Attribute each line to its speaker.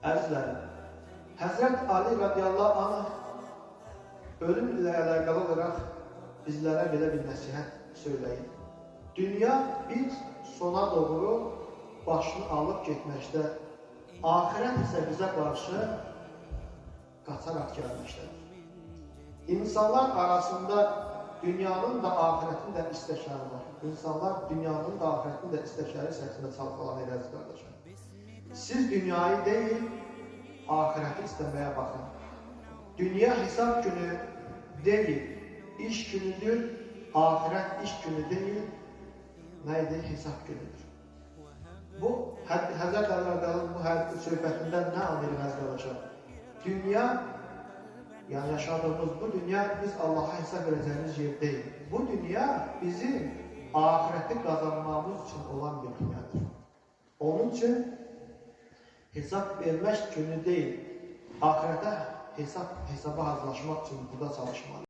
Speaker 1: Əzizlərim, Həzrət Ali radiyallahu anh ölüm ilə əlaqəli olaraq bizlərə belə bir nəsihət söyləyir. Dünya bir sona doğru başını alıb getməkdə, axirət isə bizə qarşı qaçaraq gəlməkdədir. İnsanlar arasında dünyanın da axirətin də istəkləri var. İnsanlar dünyanın da axirətin də istəkləri səhəsində çalxalan eləzdir qardaşlar. Siz dünyayı deyil, axirəti istəməyə baxın. Dünya hesab günü deyil, iş günüdür, axirət iş günü deyil, neydi? Hesab günüdür. Bu, Həzrət Əl-Ədəlin bu həddi söhbətindən nə anlayır qardaşlar? Dünya, yəni yaşadığımız bu dünya biz Allah'a hesab verəcəyimiz yer deyil. Bu dünya bizim axirəti qazanmamız üçün olan bir dünyadır. Onun üçün hesab vermək günü deyil, axirətə hesaba hazırlaşmaq üçün burada çalışmalıyıq.